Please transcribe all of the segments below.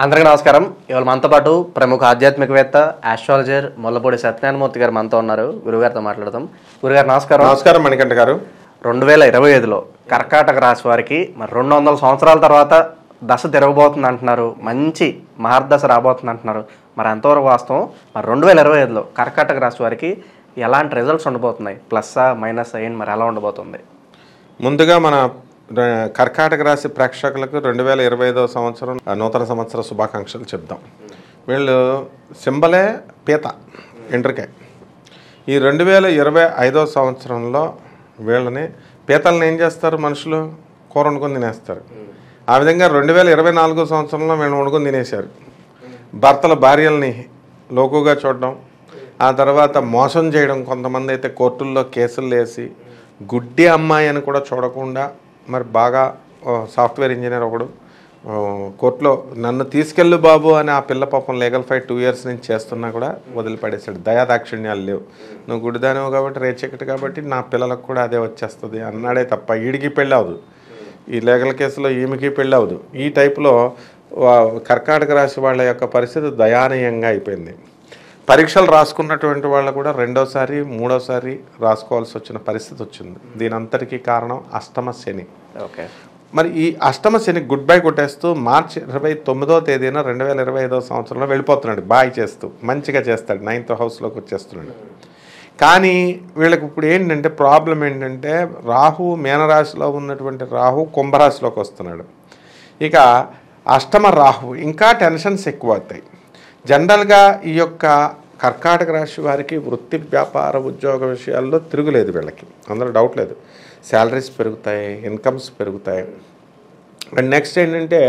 అందరికీ నమస్కారం. ఇవాళ మనతో పాటు ప్రముఖ ఆధ్యాత్మికవేత్త ఆస్ట్రాలజర్ ముల్లపూడి సత్యనారాయణమూర్తి గారు మనతో ఉన్నారు. గురుగారితో మాట్లాడదాం. గురుగారు నమస్కారం. నమస్కారం మణికంఠ గారు. 2025లో కర్కాటక రాశి వారికి మరి 200 సంవత్సరాల తర్వాత దశ తిరగబోతుంది అంటున్నారు. మంచి మహర్దశ రాబోతుంది అంటున్నారు. మరి అంతవరకు వాస్తవం? మరి 2025లో కర్కాటక రాశి వారికి ఎలాంటి రిజల్ట్స్ ఉండబోతున్నాయి? ప్లస్సా మైనస్ ఏంటి, మరి ఎలా ఉండబోతుంది? ముందుగా మన కర్కాటక రాశి ప్రేక్షకులకు 2025వ సంవత్సరం నూతన సంవత్సర శుభాకాంక్షలు చెప్దాం. వీళ్ళు సింబలే పీత, ఎండ్రికాయ. ఈ 2025వ సంవత్సరంలో వీళ్ళని పీతలను ఏం చేస్తారు? మనుషులు కూర వండుకొని తినేస్తారు. ఆ విధంగా 2024 సంవత్సరంలో వీళ్ళని వండుకొని తినేశారు. భర్తల భార్యల్ని లోకుగా చూడడం, ఆ తర్వాత మోసం చేయడం, కొంతమంది అయితే కోర్టుల్లో కేసులు వేసి గుడ్డి అమ్మాయి అని కూడా చూడకుండా మరి బాగా సాఫ్ట్వేర్ ఇంజనీర్ ఒకడు కోర్టులో నన్ను తీసుకెళ్ళు బాబు అని ఆ పిల్ల పాపం లీగల్ ఫైట్ 2 years నుంచి చేస్తున్నా కూడా వదిలిపడేశాడు. దయాదాక్షిణ్యాలు లేవు. నువ్వు గుడిదానివు కాబట్టి రేచెక్కటి కాబట్టి నా పిల్లలకు కూడా అదే వచ్చేస్తుంది అన్నాడే తప్ప ఈడికి పెళ్ళి అవ్వదు, ఈ లీగల్ కేసులో ఈమెకి పెళ్ళి అవ్వదు. ఈ టైపులో కర్కాటక రాశి వాళ్ళ యొక్క పరిస్థితి దయానీయంగా అయిపోయింది. పరీక్షలు రాసుకున్నటువంటి వాళ్ళు కూడా రెండోసారి మూడోసారి రాసుకోవాల్సి వచ్చిన పరిస్థితి వచ్చింది. దీని అంతటికీ కారణం అష్టమ శని. ఓకే, మరి ఈ అష్టమ శని గుడ్ బై కొట్టేస్తూ మార్చి 29వ తేదీన 2025వ సంవత్సరంలో వెళ్ళిపోతున్నాడు. బాయ్ చేస్తూ మంచిగా చేస్తాడు, 9th హౌస్లోకి వచ్చేస్తున్నాడు. కానీ వీళ్ళకి ఇప్పుడు ఏంటంటే ప్రాబ్లం ఏంటంటే రాహు మీనరాశిలో ఉన్నటువంటి రాహు కుంభరాశిలోకి వస్తున్నాడు. ఇక అష్టమ రాహు ఇంకా టెన్షన్స్ ఎక్కువ అవుతాయి. జనరల్గా ఈ యొక్క కర్కాటక రాశి వారికి వృత్తి వ్యాపార ఉద్యోగ విషయాల్లో తిరుగులేదు వీళ్ళకి, అందులో డౌట్ లేదు. శాలరీస్ పెరుగుతాయి, ఇన్కమ్స్ పెరుగుతాయి. అండ్ నెక్స్ట్ ఏంటంటే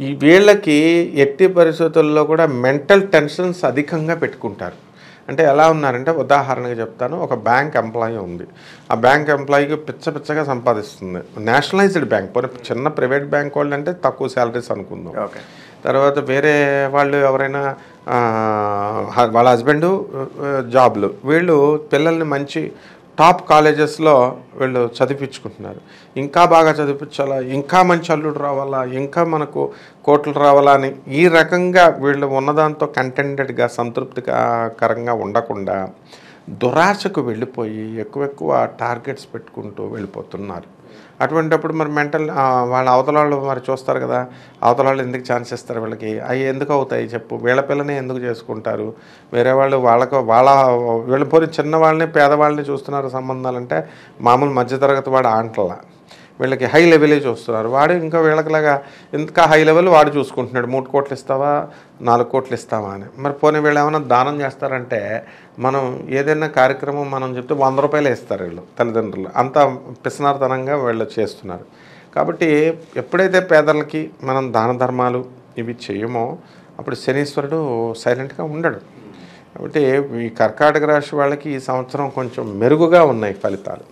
ఈ వీళ్ళకి ఎట్టి పరిస్థితుల్లో కూడా మెంటల్ టెన్షన్స్ అధికంగా పెట్టుకుంటారు. అంటే ఎలా ఉన్నారంటే ఉదాహరణగా చెప్తాను, ఒక బ్యాంక్ ఎంప్లాయీ ఉంది. ఆ బ్యాంక్ ఎంప్లాయీకి పిచ్చగా సంపాదిస్తుంది. నేషనలైజ్డ్ బ్యాంక్, పోనీ చిన్న ప్రైవేట్ బ్యాంక్ వాళ్ళు అంటే తక్కువ శాలరీస్ అనుకుందాం. ఓకే, తర్వాత వేరే వాళ్ళు ఎవరైనా వాళ్ళ హస్బెండ్ జాబ్లు, వీళ్ళు పిల్లల్ని మంచి టాప్ కాలేజెస్లో వీళ్ళు చదివించుకుంటున్నారు. ఇంకా బాగా చదివించాలా, ఇంకా మంచి అల్లుడు రావాలా, ఇంకా మనకు కోట్లు రావాలా అని ఈ రకంగా వీళ్ళు ఉన్నదాంతో కంటెంటెడ్గా సంతృప్తికరంగా ఉండకుండా దురాశకు వెళ్ళిపోయి ఎక్కువ టార్గెట్స్ పెట్టుకుంటూ వెళ్ళిపోతున్నారు. అటువంటిప్పుడు మరి మెంటల్ వాళ్ళ అవతల వాళ్ళు మరి చూస్తారు కదా, అవతల వాళ్ళు ఎందుకు ఛాన్స్ ఇస్తారు వీళ్ళకి, అవి ఎందుకు అవుతాయి చెప్పు, వీళ్ళ పిల్లనే ఎందుకు చేసుకుంటారు, వేరే వాళ్ళు వీళ్ళ పోయి చిన్నవాళ్ళని పేదవాళ్ళని చూస్తున్నారు సంబంధాలంటే మామూలు మధ్యతరగతి వాడు ఆంటలా, వీళ్ళకి హై లెవెలే చూస్తున్నారు. వాడు ఇంకా వీళ్ళకిలాగా ఇంకా హై లెవెల్ వాడు చూసుకుంటున్నాడు. 3 కోట్లు ఇస్తావా 4 కోట్లు ఇస్తావా అని. మరి పోనీ వీళ్ళు ఏమైనా దానం చేస్తారంటే మనం ఏదైనా కార్యక్రమం మనం చెప్తే 100 రూపాయలే ఇస్తారు వీళ్ళు తల్లిదండ్రులు. అంత పిసనార్తనంగా వీళ్ళు చేస్తున్నారు. కాబట్టి ఎప్పుడైతే పేదలకి మనం దాన ధర్మాలు ఇవి చేయమో అప్పుడు శనీశ్వరుడు సైలెంట్గా ఉండడు. కాబట్టి ఈ కర్కాటక రాశి వాళ్ళకి ఈ సంవత్సరం కొంచెం మెరుగుగా ఉన్నాయి ఫలితాలు.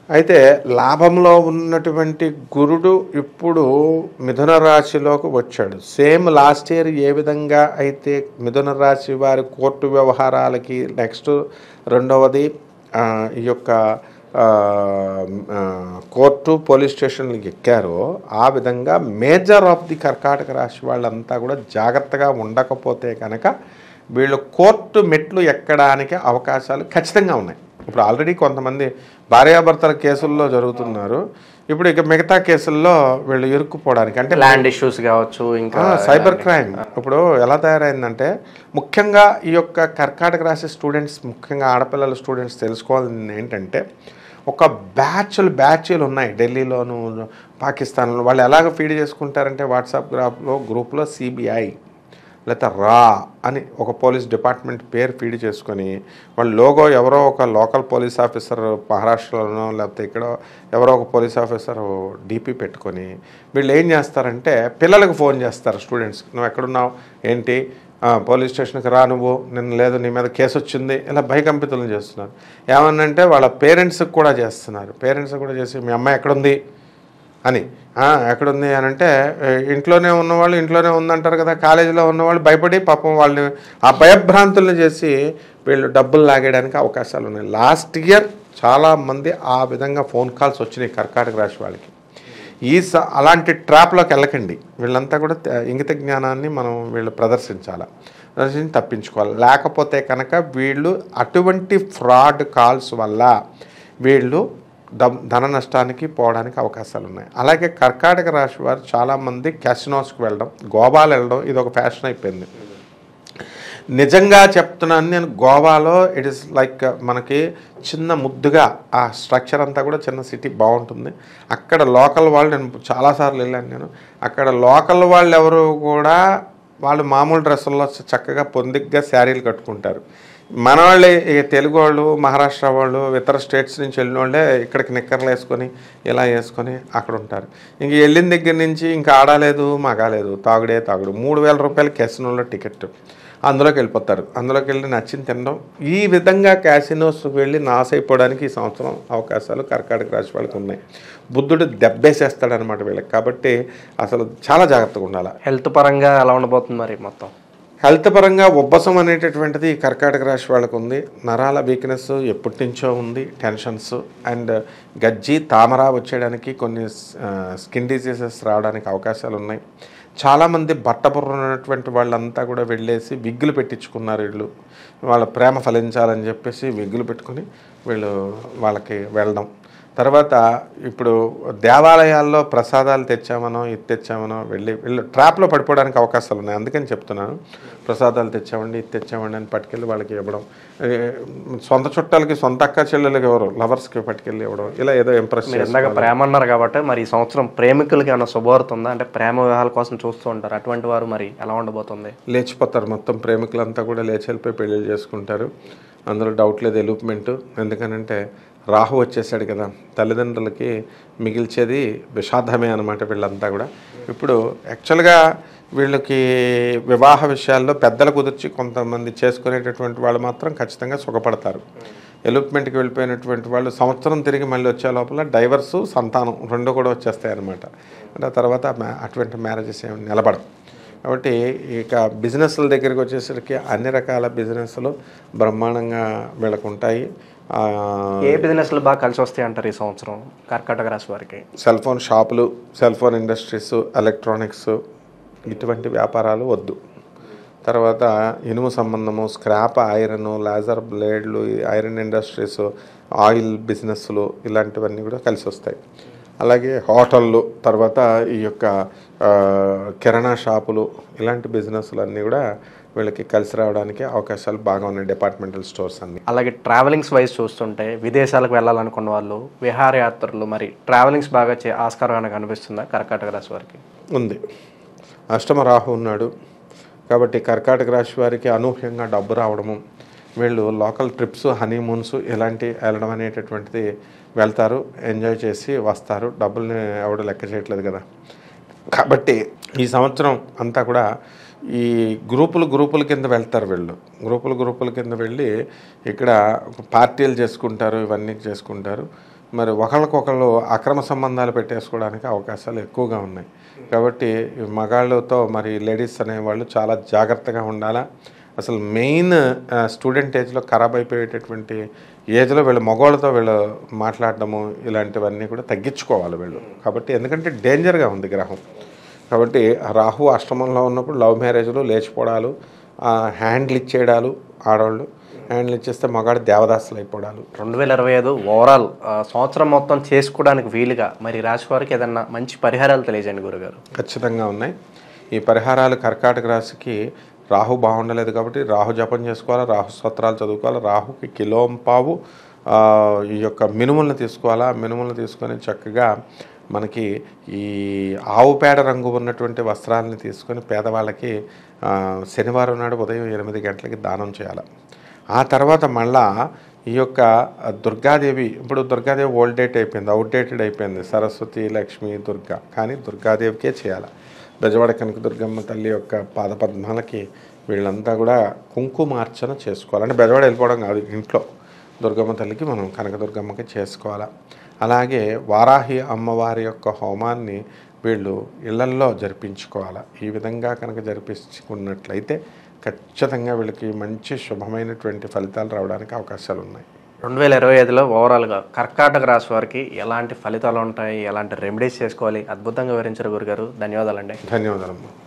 అయితే లాభంలో ఉన్నటువంటి గురుడు ఇప్పుడు మిథున రాశిలోకి వచ్చాడు. సేమ్ లాస్ట్ ఇయర్ ఏ విధంగా అయితే మిథున రాశి వారి కోర్టు వ్యవహారాలకి నెక్స్ట్ రెండవది ఈ యొక్క కోర్టు పోలీస్ స్టేషన్లకి ఎక్కారో ఆ విధంగా మేజర్ ఆఫ్ ది కర్కాటక రాశి వాళ్ళంతా కూడా జాగ్రత్తగా ఉండకపోతే కనుక వీళ్ళు కోర్టు మెట్లు ఎక్కడానికి అవకాశాలు ఖచ్చితంగా ఉన్నాయి. ఇప్పుడు ఆల్రెడీ కొంతమంది భార్యాభర్తల కేసుల్లో జరుగుతున్నారు. ఇప్పుడు ఇక మిగతా కేసుల్లో వీళ్ళు ఇరుక్కుపోవడానికి అంటే ల్యాండ్ ఇష్యూస్ కావచ్చు, ఇంకా సైబర్ క్రైమ్ ఇప్పుడు ఎలా తయారైందంటే ముఖ్యంగా ఈ యొక్క కర్కాటక రాశి స్టూడెంట్స్, ముఖ్యంగా ఆడపిల్లల స్టూడెంట్స్ తెలుసుకోవాల్సింది ఏంటంటే ఒక బ్యాచ్లు ఉన్నాయి ఢిల్లీలోను పాకిస్తాన్లో. వాళ్ళు ఎలాగ ఫీడ్ చేసుకుంటారంటే వాట్సాప్ గ్రూప్లో సిబిఐ లేకపోతే రా అని ఒక పోలీస్ డిపార్ట్మెంట్ పేరు ఫీడ్ చేసుకొని వాళ్ళ లోగో ఎవరో ఒక లోకల్ పోలీస్ ఆఫీసర్ మహారాష్ట్రలోనో లేకపోతే ఇక్కడ ఎవరో ఒక పోలీస్ ఆఫీసర్ డీపీ పెట్టుకొని వీళ్ళు ఏం చేస్తారంటే పిల్లలకు ఫోన్ చేస్తారు స్టూడెంట్స్, నువ్వు ఎక్కడున్నావు ఏంటి, పోలీస్ స్టేషన్కి రా, నువ్వు నిన్న లేదు నీ మీద కేసు వచ్చింది, ఇలా భయకంపితులను చేస్తున్నారు. ఏమన్నంటే వాళ్ళ పేరెంట్స్కి కూడా చేస్తున్నారు. పేరెంట్స్కి కూడా చేసి మీ అమ్మాయి ఎక్కడుంది అని, ఎక్కడుంది అని అంటే ఇంట్లోనే ఉన్నవాళ్ళు ఇంట్లోనే ఉందంటారు కదా, కాలేజీలో ఉన్నవాళ్ళు భయపడి పాపం వాళ్ళని ఆ భయభ్రాంతులను చేసి వీళ్ళు డబ్బులు లాగేయడానికి అవకాశాలు ఉన్నాయి. లాస్ట్ ఇయర్ చాలామంది ఆ విధంగా ఫోన్ కాల్స్ వచ్చినాయి కర్కాటక రాశి వాళ్ళకి. అలాంటి ట్రాప్లోకి వెళ్ళకండి. వీళ్ళంతా కూడా ఇంగిత జ్ఞానాన్ని మనం వీళ్ళు ప్రదర్శించి తప్పించుకోవాలి. లేకపోతే కనుక వీళ్ళు అటువంటి ఫ్రాడ్ కాల్స్ వల్ల వీళ్ళు ధన నష్టానికి పోవడానికి అవకాశాలు ఉన్నాయి. అలాగే కర్కాటక రాశి వారు చాలామంది క్యాసినోస్కి వెళ్ళడం, గోవాలు వెళ్ళడం ఇది ఒక ఫ్యాషన్ అయిపోయింది. నిజంగా చెప్తున్నాను నేను, గోవాలో ఇట్ ఈస్ లైక్ మనకి చిన్న ముద్దుగా ఆ స్ట్రక్చర్ అంతా కూడా చిన్న సిటీ బాగుంటుంది. అక్కడ లోకల్ వాళ్ళు, నేను చాలాసార్లు వెళ్ళాను, అక్కడ లోకల్ వాళ్ళు ఎవరు కూడా వాళ్ళు మామూలు డ్రెస్సుల్లో చక్కగా పొందిగ్గా శారీలు కట్టుకుంటారు. మన వాళ్ళే తెలుగు వాళ్ళు, మహారాష్ట్ర వాళ్ళు, ఇతర స్టేట్స్ నుంచి వెళ్ళిన వాళ్ళే ఇక్కడికి నిక్కర్లు వేసుకొని ఇలా వేసుకొని అక్కడ ఉంటారు. ఇంక వెళ్ళిన దగ్గర నుంచి ఇంకా ఆడలేదు మగాలేదు, తాగుడే తాగుడు. 3,000 రూపాయలు క్యాసినోలో టికెట్, అందులోకి వెళ్ళిపోతారు. అందులోకి వెళ్ళి నచ్చింది తినడం. ఈ విధంగా క్యాసినోస్కి వెళ్ళి నాశ అయిపోవడానికి ఈ సంవత్సరం అవకాశాలు కర్కాటక రాశి వాళ్ళకి ఉన్నాయి. బుద్ధుడు దెబ్బేసేస్తాడనమాట వీళ్ళకి. కాబట్టి అసలు చాలా జాగ్రత్తగా ఉండాలి. హెల్త్ పరంగా ఎలా ఉండబోతుంది మరి? మొత్తం హెల్త్ పరంగా ఉబ్బసం అనేటటువంటిది కర్కాటక రాశి వాళ్ళకు ఉంది. నరాల వీక్నెస్ ఎప్పటి నుంచో ఉంది, టెన్షన్స్ అండ్ గజ్జి తామర వచ్చేయడానికి, కొన్ని స్కిన్ డిసీజెస్ రావడానికి అవకాశాలు ఉన్నాయి. చాలామంది బట్టబుర్ర ఉన్నటువంటి వాళ్ళంతా కూడా వెళ్ళేసి విగ్గులు పెట్టించుకున్నారు. వీళ్ళు వాళ్ళ ప్రేమ ఫలించాలని చెప్పేసి విగ్గులు పెట్టుకుని వీళ్ళు వాళ్ళకి వెళ్ళడం. తర్వాత ఇప్పుడు దేవాలయాల్లో ప్రసాదాలు తెచ్చామనో ఇది తెచ్చామనో వీళ్ళు ట్రాప్లో పడిపోవడానికి అవకాశాలు ఉన్నాయి. అందుకని చెప్తున్నాను, ప్రసాదాలు తెచ్చామండి ఇది తెచ్చామండి అని పట్టుకెళ్ళి వాళ్ళకి ఇవ్వడం, సొంత చుట్టాలకి, సొంత అక్క చెల్లెలకి ఎవరు లవర్స్కి పట్టుకెళ్ళి ఇవ్వడం, ఇలా ఏదో ఇంప్రెస్ చేస్తాక ప్రేమ అన్నారు కాబట్టి మరి ఈ సంవత్సరం ప్రేమికులకి ఏమైనా శుభవార్త ఉందా? అంటే ప్రేమ వివాహాల కోసం చూస్తూ ఉంటారు, అటువంటి వారు మరి ఎలా ఉండబోతుంది? లేచిపోతారు. మొత్తం ప్రేమికులంతా కూడా లేచి వెళ్ళిపోయి పెళ్ళిళ్ళు చేసుకుంటారు. అందులో డౌట్ లేదు. ఎలూప్మెంట్. ఎందుకనంటే రాహు వచ్చేసాడు కదా, తల్లిదండ్రులకి మిగిల్చేది విషాదమే అనమాట వీళ్ళంతా కూడా. ఇప్పుడు యాక్చువల్గా వీళ్ళకి వివాహ విషయాల్లో పెద్దలు కుదిర్చి కొంతమంది చేసుకునేటటువంటి వాళ్ళు మాత్రం ఖచ్చితంగా సుఖపడతారు. ఎలూప్మెంట్కి వెళ్ళిపోయినటువంటి వాళ్ళు సంవత్సరం తిరిగి మళ్ళీ వచ్చే లోపల డైవర్సు, సంతానం రెండు కూడా వచ్చేస్తాయి అన్నమాట. అంటే తర్వాత అటువంటి మ్యారేజెస్ ఏమి నిలబడవు. కాబట్టి ఇక బిజినెస్ల దగ్గరికి వచ్చేసరికి అన్ని రకాల బిజినెస్లు బ్రహ్మాండంగా వీళ్ళకు ఉంటాయి. ఏ బిజినెస్లు బాగా కలిసి వస్తాయి అంటారు ఈ సంవత్సరం కర్కాటక రాశి వారికి? సెల్ ఫోన్ షాపులు, సెల్ ఫోన్ ఇండస్ట్రీస్, ఎలక్ట్రానిక్స్, ఇటువంటి వ్యాపారాలు వద్దు. తర్వాత ఇనుము సంబంధము, స్క్రాప్ ఐరన్, లేజర్ బ్లేడ్లు, ఐరన్ ఇండస్ట్రీస్, ఆయిల్ బిజినెస్లు ఇలాంటివన్నీ కూడా కలిసి వస్తాయి. అలాగే హోటళ్ళు, తర్వాత ఈ యొక్క కిరాణా షాపులు, ఇలాంటి బిజినెస్లు అన్నీ కూడా వీళ్ళకి కలిసి రావడానికి అవకాశాలు బాగా ఉన్నాయి. డిపార్ట్మెంటల్ స్టోర్స్ అన్నీ. అలాగే ట్రావెలింగ్స్ వైజ్ చూస్తుంటే విదేశాలకు వెళ్ళాలనుకున్న వాళ్ళు, విహారయాత్రలు, మరి ట్రావెలింగ్స్ బాగా ఆస్కారంగా కనిపిస్తుందా కర్కాటక రాశి వారికి? ఉంది. అష్టమ రాహు ఉన్నాడు కాబట్టి కర్కాటక రాశి వారికి అనూహ్యంగా డబ్బు రావడము, వీళ్ళు లోకల్ ట్రిప్స్, హనీమూన్స్ ఇలాంటి వెళ్ళడం అనేటటువంటిది వెళ్తారు, ఎంజాయ్ చేసి వస్తారు. డబ్బుల్ని ఎవడు లెక్క చేయట్లేదు కదా. కాబట్టి ఈ సంవత్సరం అంతా కూడా ఈ గ్రూపుల కింద వెళ్తారు. వీళ్ళు గ్రూపుల కింద వెళ్ళి ఇక్కడ పార్టీలు చేసుకుంటారు, ఇవన్నీ చేసుకుంటారు. మరి ఒకళ్ళకొకళ్ళు అక్రమ సంబంధాలు పెట్టేసుకోవడానికి అవకాశాలు ఎక్కువగా ఉన్నాయి. కాబట్టి మగాళ్ళతో మరి లేడీస్ అనేవాళ్ళు చాలా జాగ్రత్తగా ఉండాలా. అసలు మెయిన్ స్టూడెంట్ ఏజ్లో ఖరాబ్ అయిపోయేటటువంటి ఏజ్లో వీళ్ళు మగవాళ్ళతో వీళ్ళు మాట్లాడడము ఇలాంటివన్నీ కూడా తగ్గించుకోవాలి వీళ్ళు. కాబట్టి ఎందుకంటే డేంజర్గా ఉంది గ్రహం. కాబట్టి రాహు అష్టమంలో ఉన్నప్పుడు లవ్ మ్యారేజ్లు, లేచిపోవడాలు, హ్యాండ్లు ఇచ్చేయడాలు, ఆడవాళ్ళు హ్యాండ్లు ఇచ్చేస్తే మగాడు దేవదాసులు అయిపోవడాలు. 2025 ఓవరాల్ సంవత్సరం మొత్తం చేసుకోవడానికి వీలుగా మరి రాశి వారికి ఏదన్నా మంచి పరిహారాలు తెలియజేయండి గురుగారు. ఖచ్చితంగా ఉన్నాయి. ఈ పరిహారాలు కర్కాటక రాశికి రాహు బాగుండలేదు కాబట్టి రాహు జపం చేసుకోవాలి, రాహు స్తోత్రాలు చదువుకోవాలి, రాహుకి కిలోంపావు ఈ యొక్క మినుములను తీసుకోవాలా. మినుములను తీసుకొని చక్కగా మనకి ఈ ఆవు పేడ రంగు ఉన్నటువంటి వస్త్రాలని తీసుకొని పేదవాళ్ళకి శనివారం నాడు ఉదయం 8 గంటలకి దానం చేయాలి. ఆ తర్వాత మళ్ళా ఈ యొక్క దుర్గాదేవి, ఇప్పుడు దుర్గాదేవి ఓల్డ్ డేట్ అయిపోయింది, అవుట్డేటెడ్ అయిపోయింది. సరస్వతి, లక్ష్మి, దుర్గా, కానీ దుర్గాదేవికే చేయాలి. బెజవాడ కనక దుర్గమ్మ తల్లి యొక్క పాదపద్మాలకి వీళ్ళంతా కూడా కుంకుమార్చన చేసుకోవాలి. అంటే బెజవాడ వెళ్ళిపోవడం కాదు, ఇంట్లో దుర్గమ్మ తల్లికి మనం కనకదుర్గమ్మకి చేసుకోవాలి. అలాగే వారాహి అమ్మవారి యొక్క హోమాన్ని వీళ్ళు ఇళ్లల్లో జరిపించుకోవాలి. ఈ విధంగా కనుక జరిపించుకున్నట్లయితే ఖచ్చితంగా వీళ్ళకి మంచి శుభమైనటువంటి ఫలితాలు రావడానికి అవకాశాలు ఉన్నాయి. 2025లో ఓవరాల్గా కర్కాటక రాశి వారికి ఎలాంటి ఫలితాలు ఉంటాయి, ఎలాంటి రెమెడీస్ చేసుకోవాలి, అద్భుతంగా వివరించారు గురుగారు. ధన్యవాదాలండి. ధన్యవాదాలు.